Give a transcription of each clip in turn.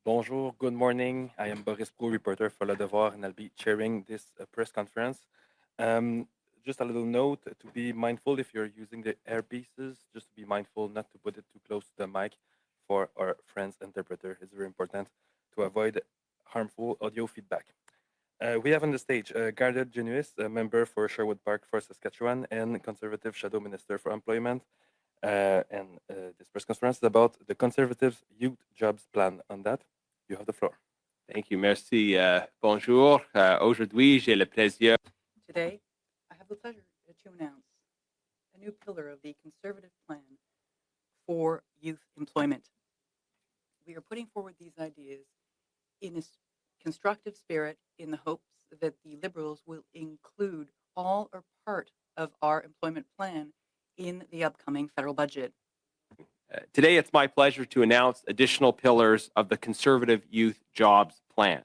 Bonjour, good morning. I am Boris Pro, reporter for Le Devoir, and I'll be chairing this press conference. Um, just a little note to be mindful if you're using the earpieces, just to be mindful not to put it too close to the mic for our friend's interpreter. It's very important to avoid harmful audio feedback. We have on the stage Gardet Genuis, a member for Sherwood Park for Saskatchewan and Conservative Shadow Minister for Employment. This press conference is about the Conservatives' Youth Jobs Plan. On that, you have the floor. Thank you, merci. Bonjour. Aujourd'hui, j'ai le plaisir. Today, I have the pleasure to announce a new pillar of the Conservative plan for youth employment. We are putting forward these ideas in a constructive spirit in the hopes that the Liberals will include all or part of our employment plan in the upcoming federal budget. Today, it's my pleasure to announce additional pillars of the Conservative Youth Jobs Plan.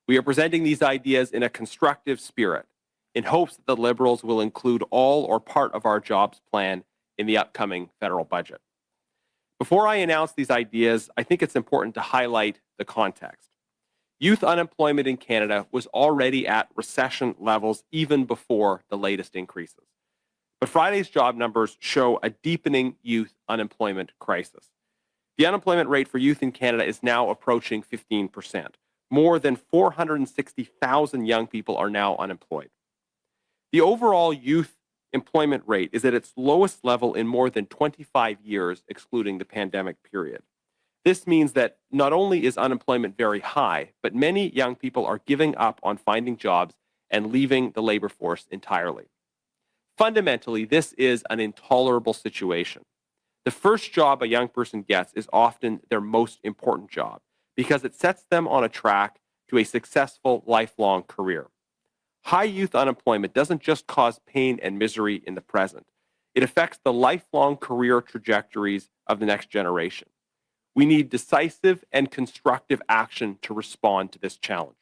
We are presenting these ideas in a constructive spirit in hopes that the Liberals will include all or part of our jobs plan in the upcoming federal budget. Before I announce these ideas, I think it's important to highlight the context. Youth unemployment in Canada was already at recession levels even before the latest increases. But Friday's job numbers show a deepening youth unemployment crisis. The unemployment rate for youth in Canada is now approaching 15%. More than 460,000 young people are now unemployed. The overall youth employment rate is at its lowest level in more than 25 years, excluding the pandemic period. This means that not only is unemployment very high, but many young people are giving up on finding jobs and leaving the labor force entirely. Fundamentally, this is an intolerable situation. The first job a young person gets is often their most important job because it sets them on a track to a successful lifelong career. High youth unemployment doesn't just cause pain and misery in the present. It affects the lifelong career trajectories of the next generation. We need decisive and constructive action to respond to this challenge.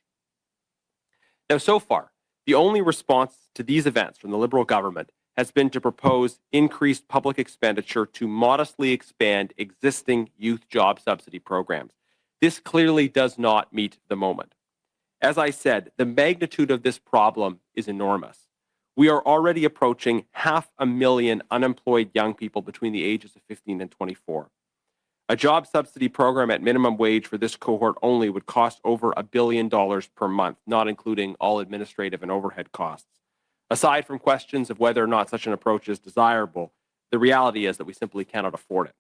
Now, so far, the only response to these events from the Liberal government has been to propose increased public expenditure to modestly expand existing youth job subsidy programs. This clearly does not meet the moment. As I said, the magnitude of this problem is enormous. We are already approaching 500,000 unemployed young people between the ages of 15 and 24. A job subsidy program at minimum wage for this cohort only would cost over $1 billion per month, not including all administrative and overhead costs. Aside from questions of whether or not such an approach is desirable, the reality is that we simply cannot afford it.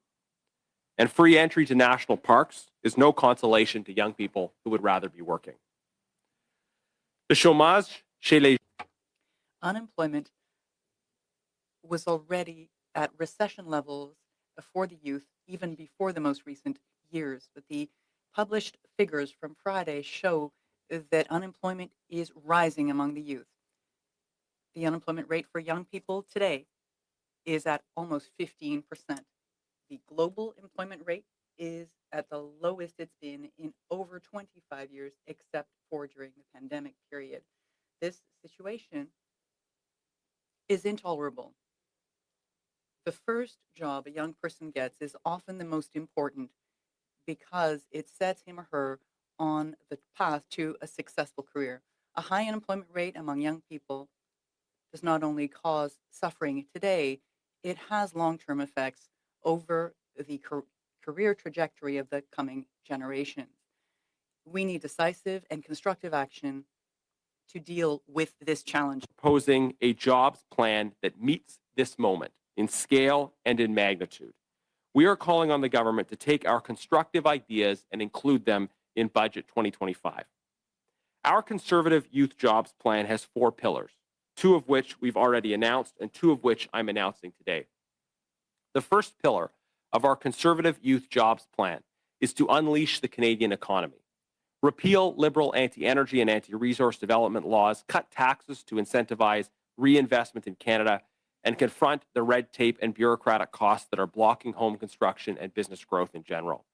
And free entry to national parks is no consolation to young people who would rather be working. The chômage chez les Unemployment was already at recession levels for the youth even before the most recent years. But the published figures from Friday show that unemployment is rising among the youth. The unemployment rate for young people today is at almost 15%. The global employment rate is at the lowest it's been in over 25 years, except for during the pandemic period. This situation is intolerable. The first job a young person gets is often the most important because it sets him or her on the path to a successful career. A high unemployment rate among young people does not only cause suffering today, it has long-term effects over the career trajectory of the coming generations. We need decisive and constructive action to deal with this challenge. Proposing a jobs plan that meets this moment in scale and in magnitude. We are calling on the government to take our constructive ideas and include them in Budget 2025. Our Conservative Youth Jobs Plan has 4 pillars, 2 of which we've already announced and 2 of which I'm announcing today. The first pillar of our Conservative Youth Jobs Plan is to unleash the Canadian economy. Repeal Liberal anti-energy and anti-resource development laws, cut taxes to incentivize reinvestment in Canada, and confront the red tape and bureaucratic costs that are blocking home construction and business growth in general.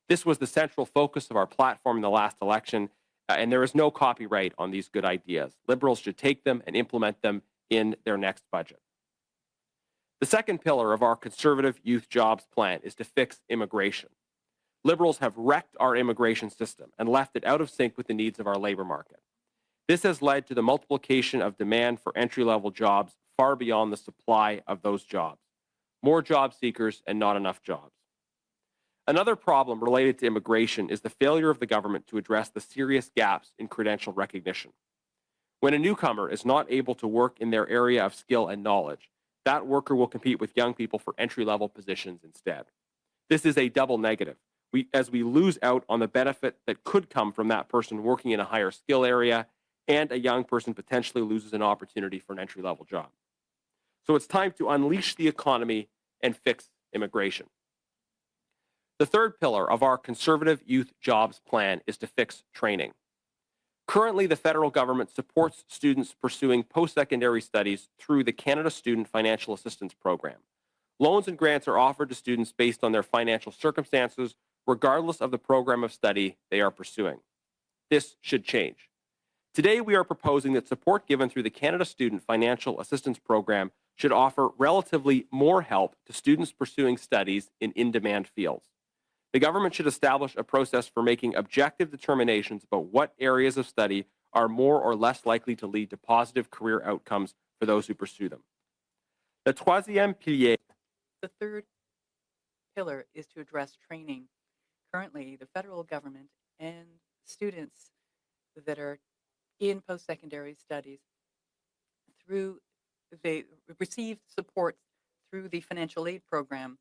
This was the central focus of our platform in the last election, and there is no copyright on these good ideas. Liberals should take them and implement them in their next budget. The second pillar of our Conservative Youth Jobs Plan is to fix immigration. Liberals have wrecked our immigration system and left it out of sync with the needs of our labor market. This has led to the multiplication of demand for entry-level jobs far beyond the supply of those jobs. More job seekers and not enough jobs. Another problem related to immigration is the failure of the government to address the serious gaps in credential recognition. When a newcomer is not able to work in their area of skill and knowledge, that worker will compete with young people for entry-level positions instead. This is a double negative, as we lose out on the benefit that could come from that person working in a higher skill area, and a young person potentially loses an opportunity for an entry-level job. So it's time to unleash the economy and fix immigration. The third pillar of our Conservative Youth Jobs Plan is to fix training. Currently, the federal government supports students pursuing post-secondary studies through the Canada Student Financial Assistance Program. Loans and grants are offered to students based on their financial circumstances, regardless of the program of study they are pursuing. This should change. Today, we are proposing that support given through the Canada Student Financial Assistance Program should offer relatively more help to students pursuing studies in in-demand fields. The government should establish a process for making objective determinations about what areas of study are more or less likely to lead to positive career outcomes for those who pursue them. Le troisième pilier. The third pillar is to address training. Currently, the federal government and students that are in post-secondary studies they receive support through the financial aid program,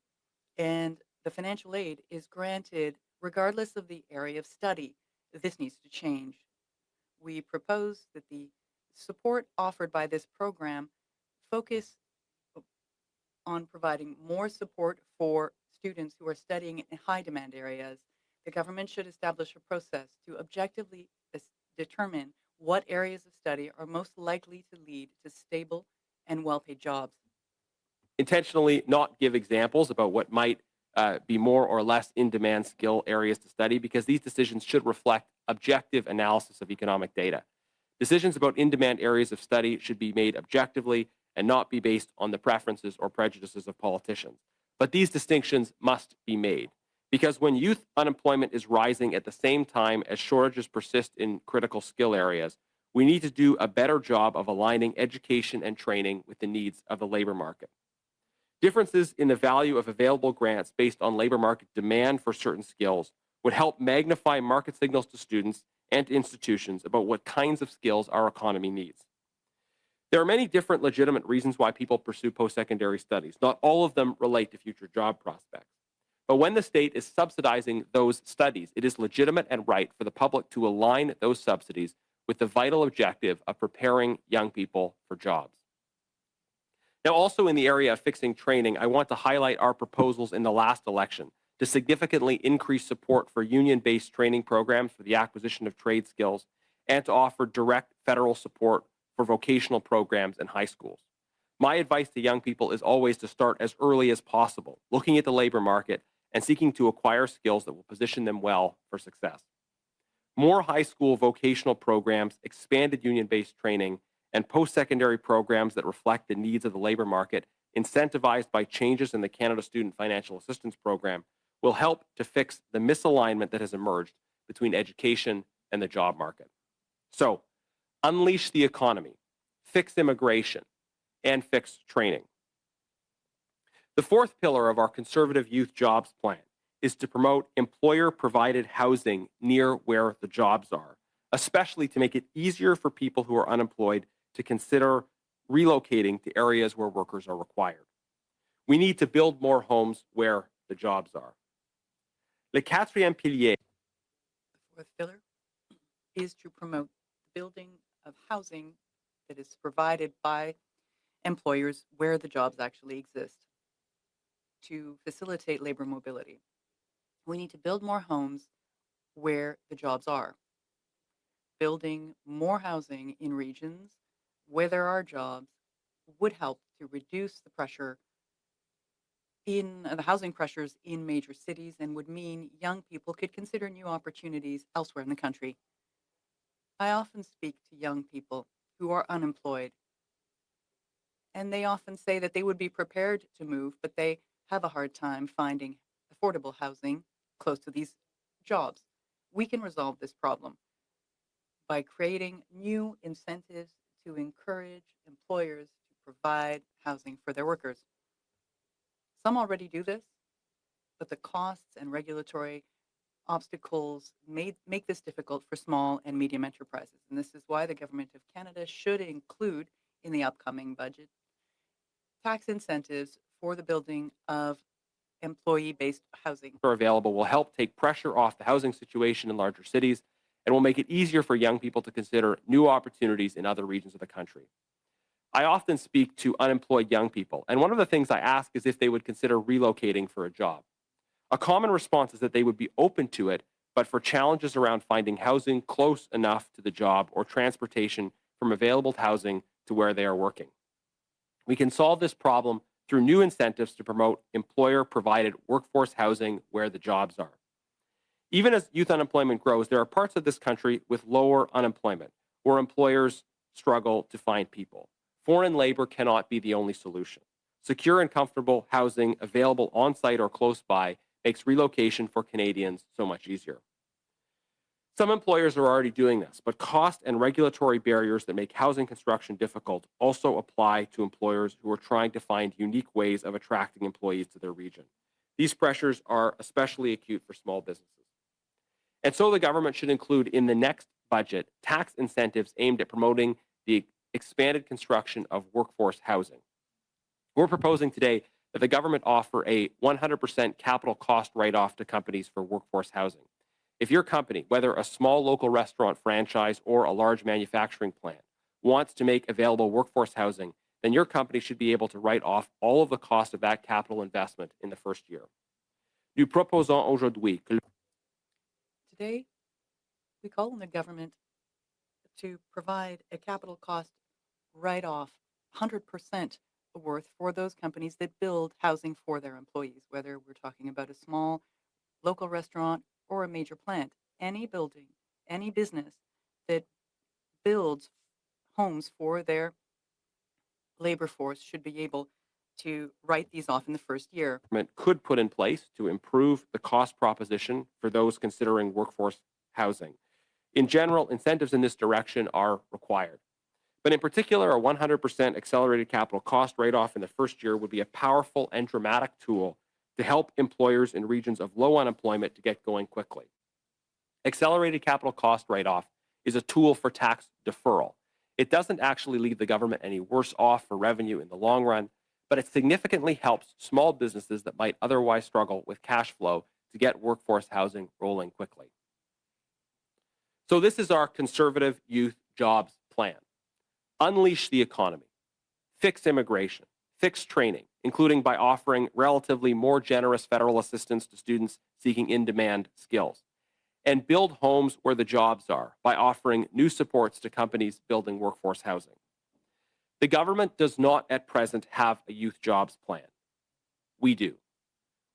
and the financial aid is granted regardless of the area of study. This needs to change. We propose that the support offered by this program focus on providing more support for students who are studying in high demand areas. The government should establish a process to objectively determine what areas of study are most likely to lead to stable and well-paid jobs. Intentionally not give examples about what might be more or less in-demand skill areas to study, because these decisions should reflect objective analysis of economic data. Decisions about in-demand areas of study should be made objectively and not be based on the preferences or prejudices of politicians. But these distinctions must be made, because when youth unemployment is rising at the same time as shortages persist in critical skill areas, we need to do a better job of aligning education and training with the needs of the labor market. Differences in the value of available grants based on labor market demand for certain skills would help magnify market signals to students and to institutions about what kinds of skills our economy needs. There are many different legitimate reasons why people pursue post-secondary studies. Not all of them relate to future job prospects. But when the state is subsidizing those studies, it is legitimate and right for the public to align those subsidies with the vital objective of preparing young people for jobs. Now, also in the area of fixing training, I want to highlight our proposals in the last election to significantly increase support for union-based training programs for the acquisition of trade skills, and to offer direct federal support for vocational programs in high schools. My advice to young people is always to start as early as possible, looking at the labor market and seeking to acquire skills that will position them well for success. More high school vocational programs, expanded union-based training, and post-secondary programs that reflect the needs of the labor market, incentivized by changes in the Canada Student Financial Assistance Program, will help to fix the misalignment that has emerged between education and the job market. So, unleash the economy, fix immigration, and fix training. The fourth pillar of our Conservative Youth Jobs Plan is to promote employer-provided housing near where the jobs are, especially to make it easier for people who are unemployed to consider relocating to areas where workers are required. We need to build more homes where the jobs are. Le quatrième pilier. The fourth pillar is to promote the building of housing that is provided by employers where the jobs actually exist to facilitate labor mobility. We need to build more homes where the jobs are. Building more housing in regions where there are jobs would help to reduce the pressure in the housing pressures in major cities, and would mean young people could consider new opportunities elsewhere in the country. I often speak to young people who are unemployed, and they often say that they would be prepared to move, but they have a hard time finding affordable housing close to these jobs. We can resolve this problem by creating new incentives to encourage employers to provide housing for their workers. Some already do this, but the costs and regulatory obstacles make this difficult for small and medium enterprises. And this is why the Government of Canada should include in the upcoming budget tax incentives for the building of employee-based housing. Are available will help take pressure off the housing situation in larger cities and will make it easier for young people to consider new opportunities in other regions of the country. I often speak to unemployed young people, and one of the things I ask is if they would consider relocating for a job. A common response is that they would be open to it, but for challenges around finding housing close enough to the job or transportation from available housing to where they are working. We can solve this problem through new incentives to promote employer-provided workforce housing where the jobs are. Even as youth unemployment grows, there are parts of this country with lower unemployment where employers struggle to find people. Foreign labor cannot be the only solution. Secure and comfortable housing available on-site or close by makes relocation for Canadians so much easier. Some employers are already doing this, but cost and regulatory barriers that make housing construction difficult also apply to employers who are trying to find unique ways of attracting employees to their region. These pressures are especially acute for small businesses. And so the government should include in the next budget tax incentives aimed at promoting the expanded construction of workforce housing. We're proposing today that the government offer a 100% capital cost write-off to companies for workforce housing. If your company, whether a small local restaurant franchise or a large manufacturing plant, wants to make available workforce housing, then your company should be able to write off all of the cost of that capital investment in the first year. Nous proposons aujourd'hui que Today, we call on the government to provide a capital cost write-off 100% worth for those companies that build housing for their employees, whether we're talking about a small local restaurant or a major plant. Any building, any business that builds homes for their labor force should be able to write these off in the first year. government could put in place to improve the cost proposition for those considering workforce housing. In general, incentives in this direction are required. But in particular, a 100% accelerated capital cost write-off in the first year would be a powerful and dramatic tool to help employers in regions of low unemployment to get going quickly. Accelerated capital cost write-off is a tool for tax deferral. It doesn't actually leave the government any worse off for revenue in the long run, but it significantly helps small businesses that might otherwise struggle with cash flow to get workforce housing rolling quickly. So this is our Conservative Youth Jobs Plan. Unleash the economy, fix immigration, fix training, including by offering relatively more generous federal assistance to students seeking in-demand skills, and build homes where the jobs are by offering new supports to companies building workforce housing. The government does not at present have a youth jobs plan. We do.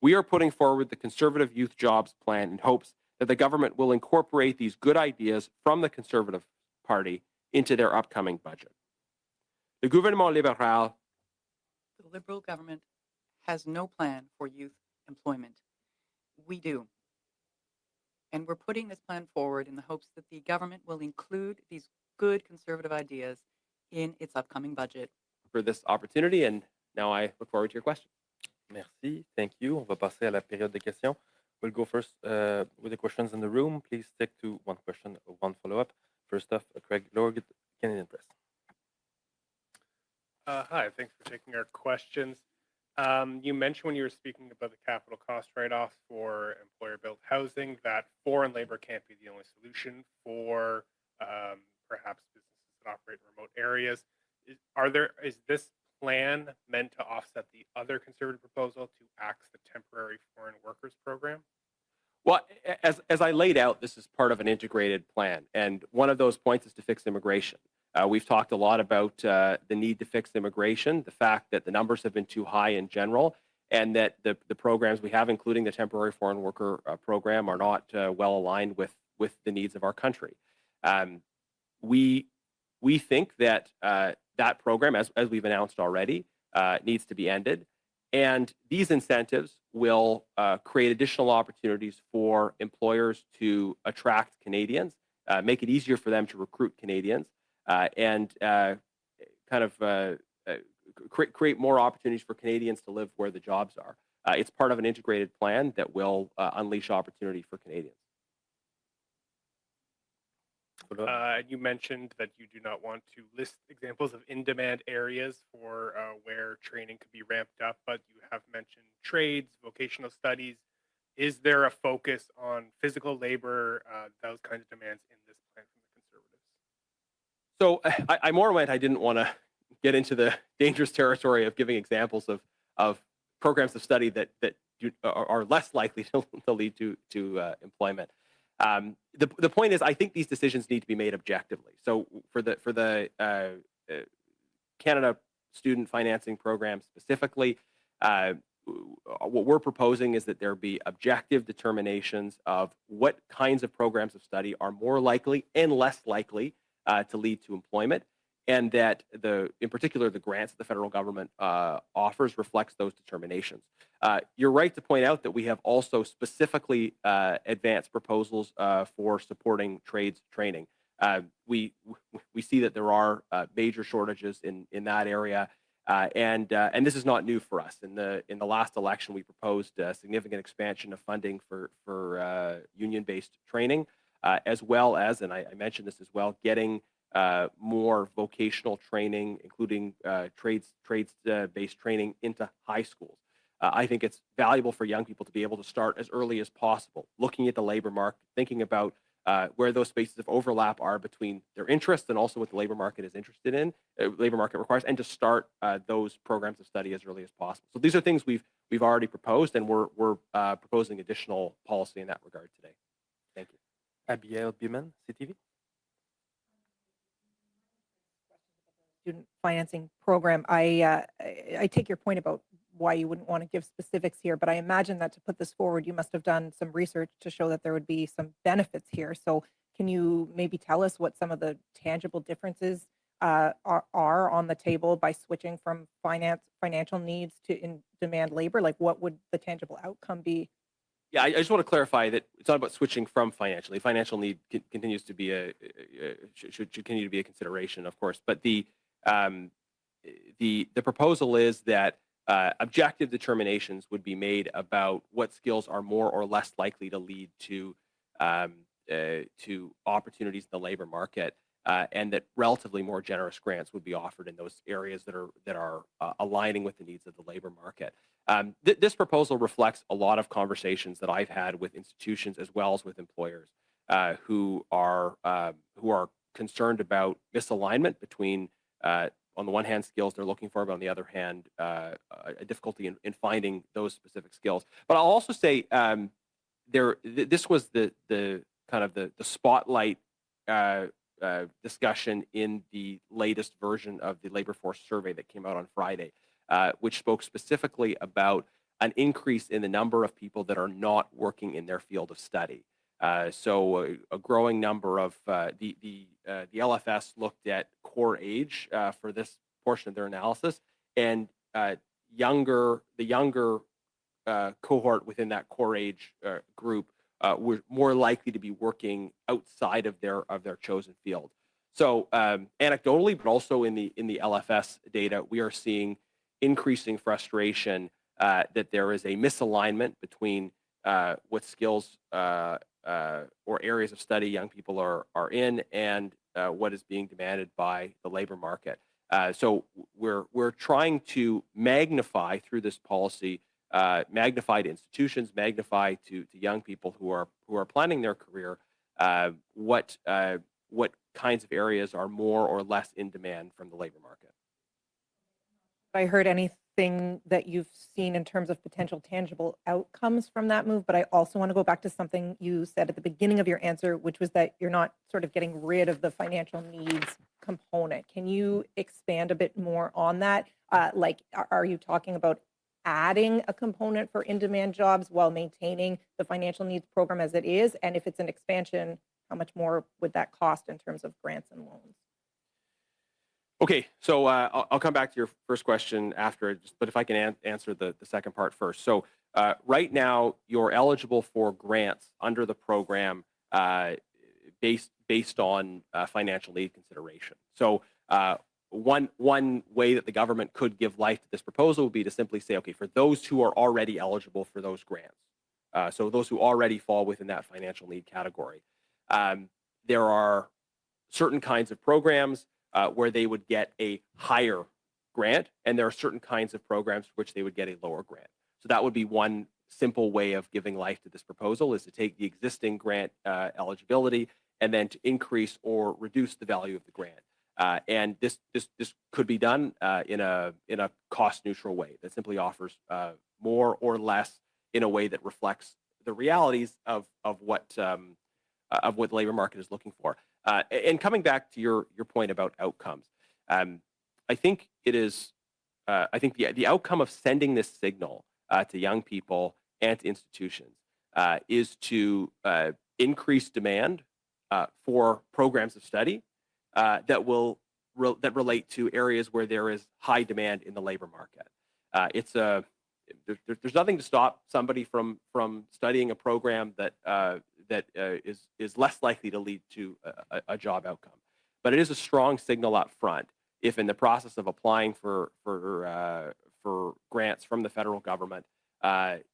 We are putting forward the Conservative Youth Jobs Plan in hopes that the government will incorporate these good ideas from the Conservative Party into their upcoming budget. Le gouvernement libéral, The Liberal government has no plan for youth employment. We do. And we're putting this plan forward in the hopes that the government will include these good conservative ideas in its upcoming budget. for this opportunity, and now I look forward to your questions. Merci. Thank you. On va passer à la période de questions. We'll go first with the questions in the room. Please stick to one question or one follow-up. First off, Craig Lorg, Canadian Press. Hi, thanks for taking our questions. You mentioned when you were speaking about the capital cost write-off for employer-built housing that foreign labor can't be the only solution for perhaps businesses that operate in remote areas. Is this plan meant to offset the other conservative proposal to axe the temporary foreign workers program? Well, as I laid out, this is part of an integrated plan, and one of those points is to fix immigration. We've talked a lot about the need to fix immigration, the fact that the numbers have been too high in general, and that the programs we have, including the temporary foreign worker program, are not well aligned with the needs of our country. We think that that program, as we've announced already, needs to be ended, and these incentives will create additional opportunities for employers to attract Canadians, make it easier for them to recruit Canadians, and create more opportunities for Canadians to live where the jobs are. It's part of an integrated plan that will unleash opportunity for Canadians. You mentioned that you do not want to list examples of in-demand areas for where training could be ramped up, but you have mentioned trades, vocational studies. Is there a focus on physical labor, those kinds of demands in this plan from the Conservatives? So I more went, I didn't want to get into the dangerous territory of giving examples of programs of study that are less likely to lead to employment. The point is, I think these decisions need to be made objectively. So for the Canada Student Financing Program specifically, what we're proposing is that there be objective determinations of what kinds of programs of study are more likely and less likely to lead to employment, and that in particular, the grants that the federal government offers reflects those determinations. You're right to point out that we have also specifically advanced proposals for supporting trades training. We see that there are major shortages in that area, and this is not new for us. In the last election, we proposed a significant expansion of funding for union-based training, as well as, and I mentioned this as well, getting more vocational training, including trades-based training into high schools. I think it's valuable for young people to be able to start as early as possible, looking at the labor market, thinking about where those spaces of overlap are between their interests and also what the labor market is interested in, labor market requires, and to start those programs of study as early as possible. So these are things we've already proposed, and we're proposing additional policy in that regard today. Thank you. Abigail Biman, CTV. Student financing program. I take your point about why you wouldn't want to give specifics here, but I imagine that to put this forward, you must have done some research to show that there would be some benefits here. So can you maybe tell us what some of the tangible differences are on the table by switching from financial needs to in-demand labor? Like, what would the tangible outcome be? Yeah, I just want to clarify that it's not about switching from financially. Financial need continues to be should continue to be a consideration, of course. But the proposal is that objective determinations would be made about what skills are more or less likely to lead to opportunities in the labor market, and that relatively more generous grants would be offered in those areas that are aligning with the needs of the labor market. This proposal reflects a lot of conversations that I've had with institutions as well as with employers who are concerned about misalignment between, on the one hand, skills they're looking for, but on the other hand, a difficulty in finding those specific skills. But I'll also say this was the kind of the spotlight discussion in the latest version of the labor force survey that came out on Friday, which spoke specifically about an increase in the number of people that are not working in their field of study. So a growing number of the LFS looked at core age for this portion of their analysis, and the younger cohort within that core age group were more likely to be working outside of their chosen field. So anecdotally, but also in the LFS data, we are seeing increasing frustration that there is a misalignment between what skills or areas of study young people are in and what is being demanded by the labor market. So we're trying to magnify through this policy, magnify to institutions, magnify to young people who are planning their career, what kinds of areas are more or less in demand from the labor market. I heard anything that you've seen in terms of potential tangible outcomes from that move, but I also want to go back to something you said at the beginning of your answer, which was that you're not sort of getting rid of the financial needs component. Can you expand a bit more on that? Like, are you talking about adding a component for in-demand jobs while maintaining the financial needs program as it is? And if it's an expansion, how much more would that cost in terms of grants and loans? Okay, so I'll come back to your first question after, but if I can answer the second part first. So Right now, you're eligible for grants under the program based on financial need consideration. So one way that the government could give life to this proposal would be to simply say, okay, for those who are already eligible for those grants, so those who already fall within that financial need category, there are certain kinds of programs where they would get a higher grant, and there are certain kinds of programs for which they would get a lower grant. So that would be one simple way of giving life to this proposal, is to take the existing grant eligibility and then to increase or reduce the value of the grant. And this could be done in a cost neutral way that simply offers more or less in a way that reflects the realities of what the labor market is looking for. And coming back to your point about outcomes, I think it is. I think the outcome of sending this signal to young people and to institutions is to increase demand for programs of study that relate to areas where there is high demand in the labor market. There's nothing to stop somebody from studying a program that is less likely to lead to a job outcome, but it is a strong signal up front if, in the process of applying for grants from the federal government,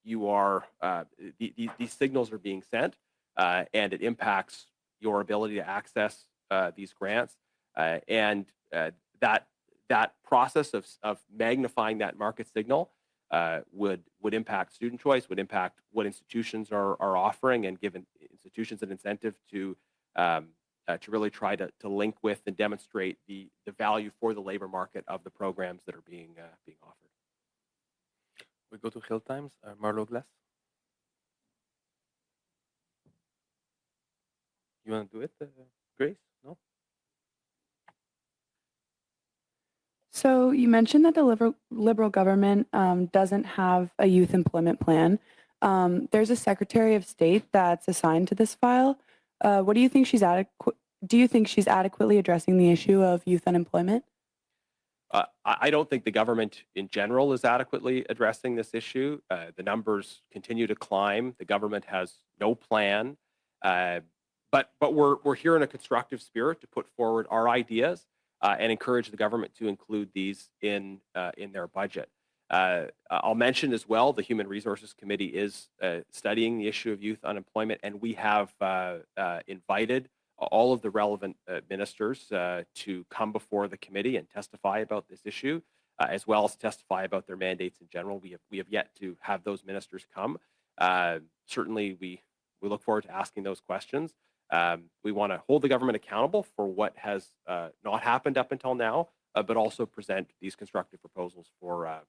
these signals are being sent, and it impacts your ability to access these grants, and that process of magnifying that market signal would impact student choice, would impact what institutions are offering, and give institutions an incentive to really try to link with and demonstrate the value for the labor market of the programs that are being offered. We go to Hill Times. Marlo Glass. You want to do it, Grace? No? So you mentioned that the Liberal government doesn't have a youth employment plan. There's a Secretary of State that's assigned to this file. What do you think do you think she's adequately addressing the issue of youth unemployment? I don't think the government in general is adequately addressing this issue. The numbers continue to climb. The government has no plan, but we're here in a constructive spirit to put forward our ideas and encourage the government to include these in their budget. I'll mention as well, the Human Resources Committee is studying the issue of youth unemployment, and we have invited all of the relevant ministers to come before the committee and testify about this issue, as well as testify about their mandates in general. We have yet to have those ministers come. Certainly, we look forward to asking those questions. We want to hold the government accountable for what has not happened up until now, but also present these constructive proposals for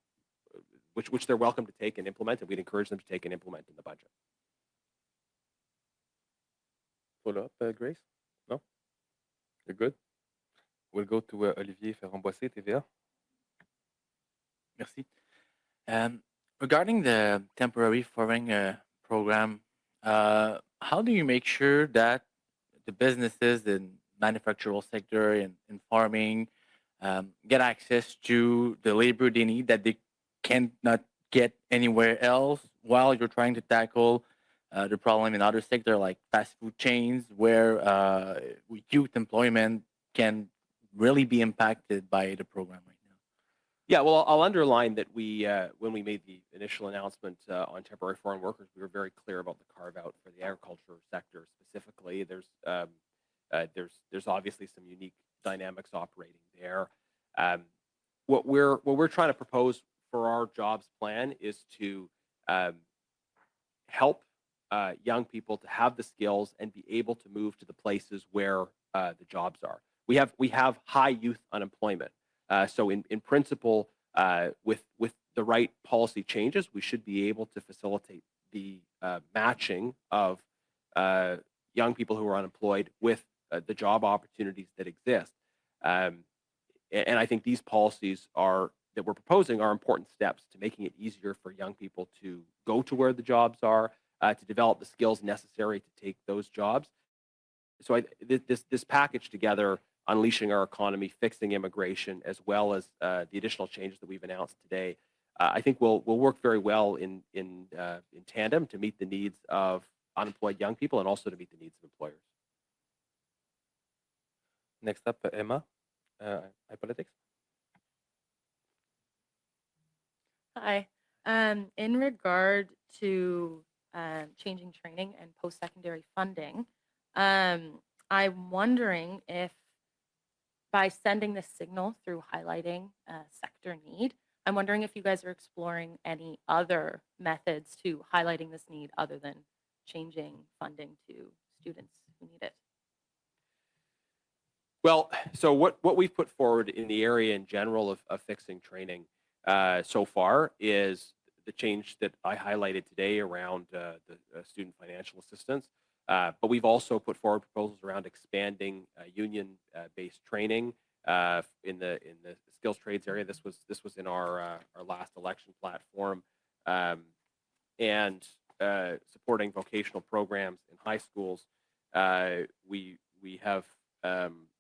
which they're welcome to take and implement, and we'd encourage them to take and implement in the budget. Follow up, Grace? No? You're good? We'll go to Olivier Ferrand-Boissé, TVA. Merci. Regarding the temporary foreign program, how do you make sure that the businesses in manufacturing sector and in farming get access to the labor they need that they cannot get anywhere else, while you're trying to tackle the problem in other sectors like fast food chains, where youth employment can really be impacted by the program right now? Yeah, well, I'll underline that when we made the initial announcement on temporary foreign workers, we were very clear about the carve out for the agriculture sector specifically. There's obviously some unique dynamics operating there. What we're trying to propose for our jobs plan is to help young people to have the skills and be able to move to the places where the jobs are. We have high youth unemployment. So in principle, with the right policy changes, we should be able to facilitate the matching of young people who are unemployed with the job opportunities that exist. And I think these policies that we're proposing are important steps to making it easier for young people to go to where the jobs are, to develop the skills necessary to take those jobs. So this package together, unleashing our economy, fixing immigration, as well as the additional changes that we've announced today, I think will work very well in tandem to meet the needs of unemployed young people and also to meet the needs of employers. Next up, Emma, iPolitics. Hi. In regard to changing training and post-secondary funding, I'm wondering if by sending this signal through highlighting sector need, I'm wondering if you guys are exploring any other methods to highlighting this need other than changing funding to students who need it. Well, so what we've put forward in the area in general of fixing training so far is the change that I highlighted today around the student financial assistance. But we've also put forward proposals around expanding union-based training in the skills trades area. This was in our last election platform, and supporting vocational programs in high schools. We have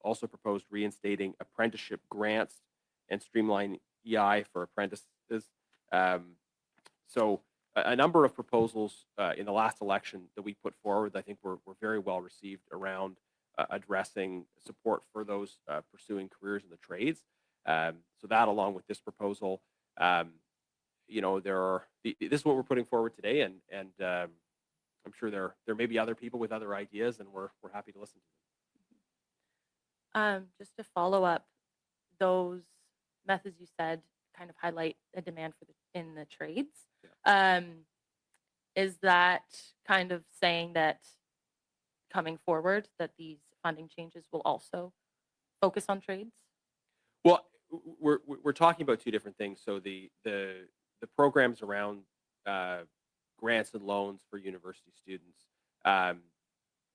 also proposed reinstating apprenticeship grants and streamline EI for apprentices. So a number of proposals in the last election that we put forward, I think were very well received around addressing support for those pursuing careers in the trades. So that, along with this proposal, this is what we're putting forward today, and I'm sure there may be other people with other ideas, and we're happy to listen to them. Just to follow up, those methods you said kind of highlight a demand for in the trades. Yeah. Is that kind of saying that coming forward that these funding changes will also focus on trades? Well, we're talking about two different things. So the programs around grants and loans for university students.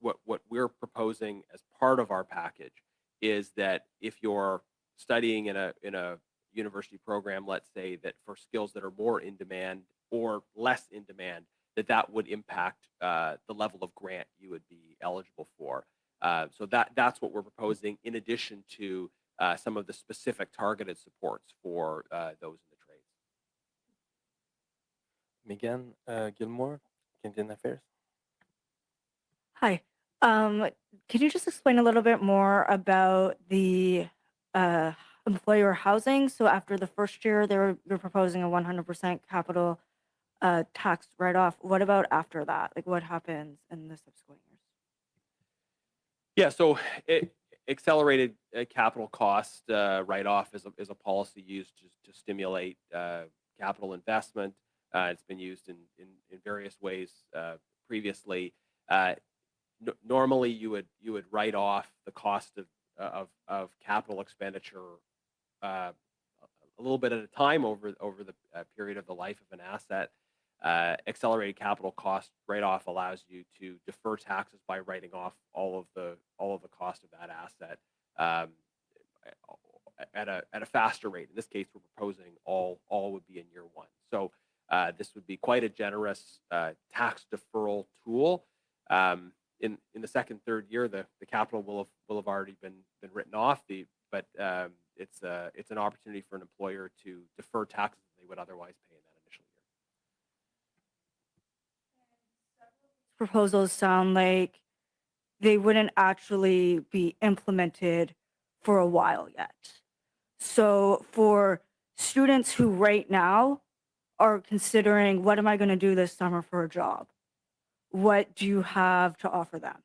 What we're proposing as part of our package is that if you're studying in a university program, let's say that for skills that are more in demand or less in demand, that would impact the level of grant you would be eligible for. So that's what we're proposing, in addition to some of the specific targeted supports for those in the trades. Megan Gilmore, Canadian Affairs. Hi. Can you just explain a little bit more about the employer housing? So after the first year, they're proposing a 100% capital tax write-off. What about after that? Like, what happens in the subsequent years? Yeah, so accelerated capital cost write-off is a policy used to stimulate capital investment. It's been used in various ways previously. Normally, you would write off the cost of capital expenditure a little bit at a time over the period of the life of an asset. Accelerated capital cost write-off allows you to defer taxes by writing off all of the cost of that asset at a faster rate. In this case, we're proposing all would be in year one. So this would be quite a generous tax deferral tool. In the second, third year, the capital will have already been written off. But it's an opportunity for an employer to defer taxes they would otherwise pay in that initial year. Proposals sound like they wouldn't actually be implemented for a while yet. So for students who right now are considering, what am I going to do this summer for a job? What do you have to offer them?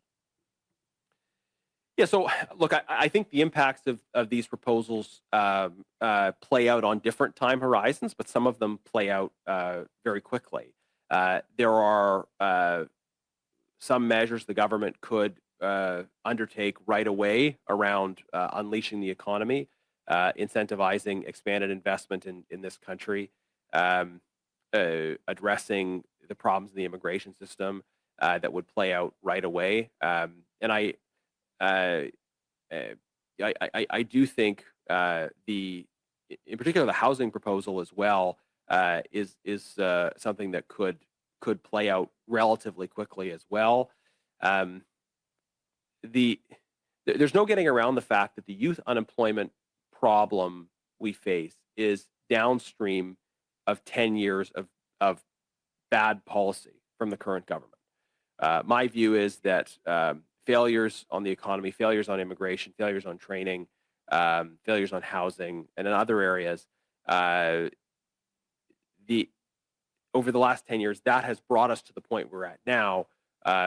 Yeah, so look, I think the impacts of these proposals play out on different time horizons, but some of them play out very quickly. There are some measures the government could undertake right away around unleashing the economy, incentivizing expanded investment in this country, addressing the problems in the immigration system that would play out right away. And I do think in particular, the housing proposal as well is something that could play out relatively quickly as well. There's no getting around the fact that the youth unemployment problem we face is downstream of 10 years of bad policy from the current government. My view is that failures on the economy, failures on immigration, failures on training, failures on housing, and in other areas, over the last 10 years, that has brought us to the point we're at now,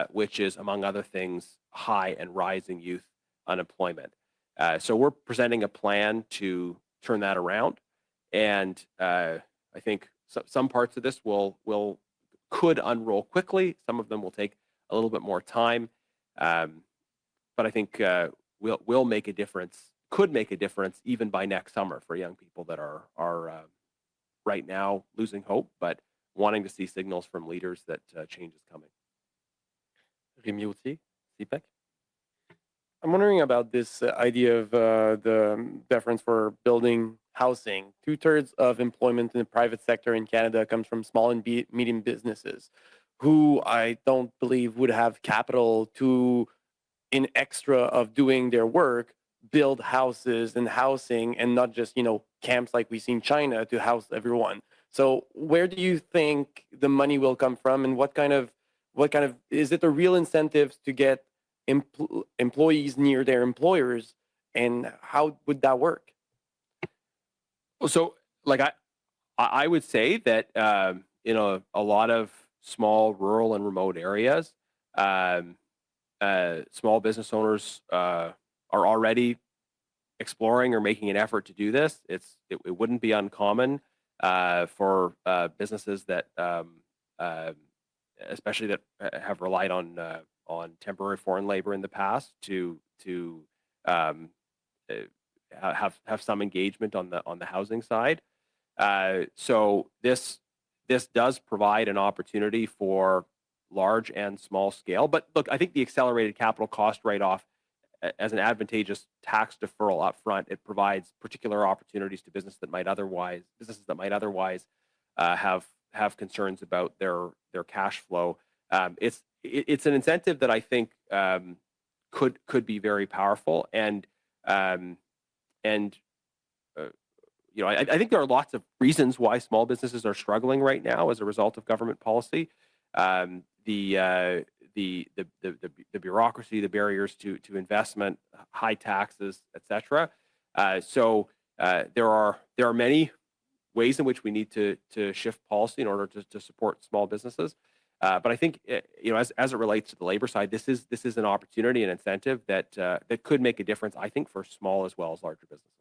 which is, among other things, high and rising youth unemployment. So we're presenting a plan to turn that around, and I think some parts of this could unroll quickly. Some of them will take a little bit more time, but I think will make a difference. Could make a difference even by next summer for young people that are right now losing hope, but wanting to see signals from leaders that change is coming. Rémi Autier, CPEC. I'm wondering about this idea of the deference for building housing. 2/3 of employment in the private sector in Canada comes from small and medium businesses who I don't believe would have capital to, in extra of doing their work, build houses and housing and not just, camps like we see in China to house everyone. So where do you think the money will come from, and what kind of is it the real incentives to get employees near their employers, and how would that work? So, I would say that in a lot of small rural and remote areas, small business owners are already exploring or making an effort to do this. It wouldn't be uncommon for businesses that, especially that have relied on temporary foreign labor in the past, to have some engagement on the housing side. So this does provide an opportunity for large and small scale. But look, I think the accelerated capital cost write-off, as an advantageous tax deferral up front, it provides particular opportunities to businesses that might otherwise have concerns about their cash flow. It's an incentive that I think could be very powerful, and I think there are lots of reasons why small businesses are struggling right now as a result of government policy. The bureaucracy, the barriers to investment, high taxes, etc. So there are many ways in which we need to shift policy in order to support small businesses. But I think as it relates to the labor side, this is an opportunity, an incentive that could make a difference, I think, for small as well as larger businesses.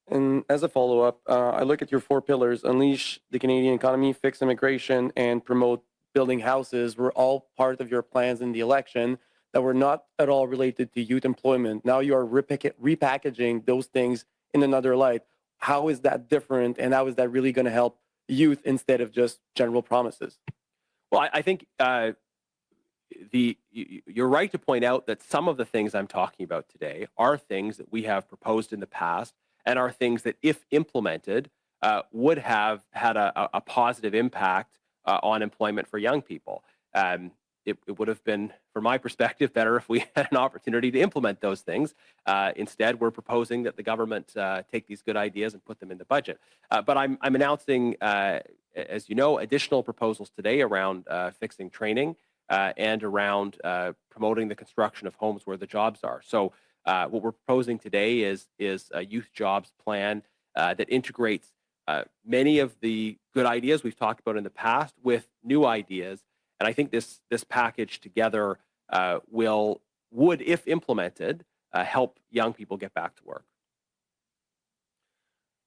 And as a follow-up, I look at your 4 pillars: unleash the Canadian economy, fix immigration, and promote building houses. Were all part of your plans in the election that were not at all related to youth employment. Now you are repackaging those things in another light. How is that different, and how is that really going to help youth instead of just general promises? Well, I think you're right to point out that some of the things I'm talking about today are things that we have proposed in the past, and are things that, if implemented, would have had a positive impact on employment for young people. It would have been, from my perspective, better if we had an opportunity to implement those things. Instead, we're proposing that the government take these good ideas and put them in the budget. But I'm announcing, as you know, additional proposals today around fixing training and around promoting the construction of homes where the jobs are. So what we're proposing today is a youth jobs plan that integrates many of the good ideas we've talked about in the past with new ideas. And I think this package together would, if implemented, help young people get back to work.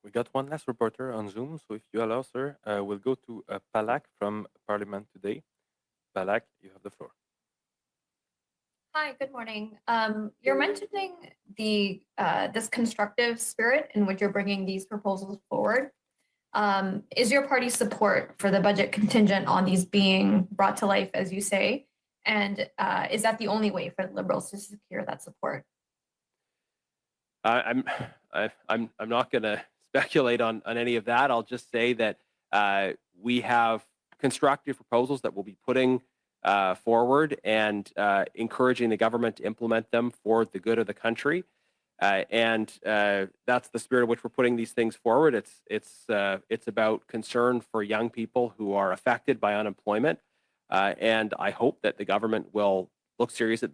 We got one last reporter on Zoom, so if you allow, sir, we'll go to Palak from Parliament Today. Palak, you have the floor. Hi, good morning. You're mentioning this constructive spirit in which you're bringing these proposals forward. Is your party's support for the budget contingent on these being brought to life, as you say? And is that the only way for the Liberals to secure that support? I'm not going to speculate on any of that. I'll just say that we have constructive proposals that we'll be putting forward and encouraging the government to implement them for the good of the country. That's the spirit in which we're putting these things forward. It's about concern for young people who are affected by unemployment, and I hope that the government will look seriously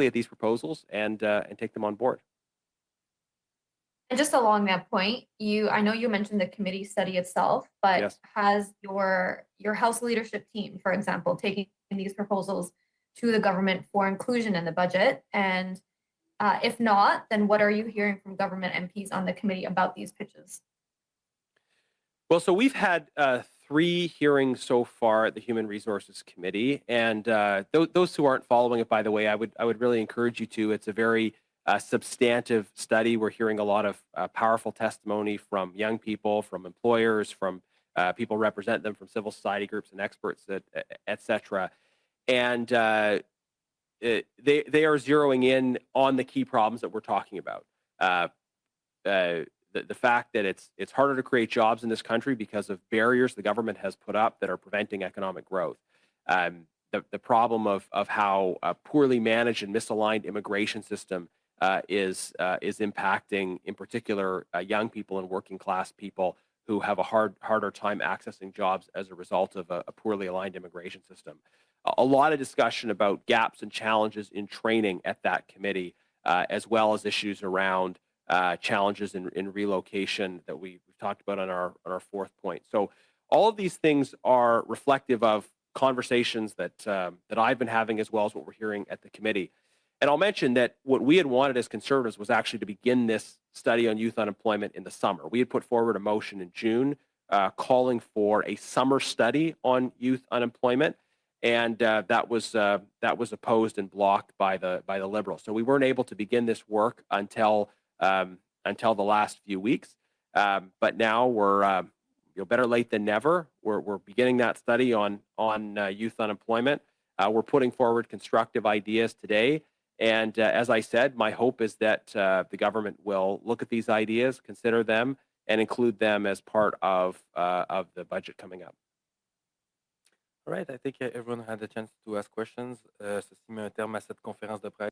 at these proposals and take them on board. And just along that point, I know you mentioned the committee study itself, but Yes. has your House leadership team, for example, taking these proposals to the government for inclusion in the budget? And if not, then what are you hearing from government MPs on the committee about these pitches? Well, so we've had 3 hearings so far at the Human Resources Committee, and those who aren't following it, by the way, I would really encourage you to. It's a very substantive study. We're hearing a lot of powerful testimony from young people, from employers, from people represent them, from civil society groups and experts, et cetera. And they are zeroing in on the key problems that we're talking about. The fact that it's harder to create jobs in this country because of barriers the government has put up that are preventing economic growth. The problem of how a poorly managed and misaligned immigration system is impacting, in particular, young people and working class people who have a harder time accessing jobs as a result of a poorly aligned immigration system. A lot of discussion about gaps and challenges in training at that committee, as well as issues around challenges in relocation that we've talked about on our 4th point. So all of these things are reflective of conversations that I've been having, as well as what we're hearing at the committee. And I'll mention that what we had wanted as Conservatives was actually to begin this study on youth unemployment in the summer. We had put forward a motion in June calling for a summer study on youth unemployment, and that was opposed and blocked by the Liberals. So we weren't able to begin this work until the last few weeks. But now we're better late than never. We're beginning that study on youth unemployment. We're putting forward constructive ideas today. And as I said, my hope is that the government will look at these ideas, consider them, and include them as part of the budget coming up. All right, I think everyone had a chance to ask questions. Ceci met un terme à cette conférence de presse.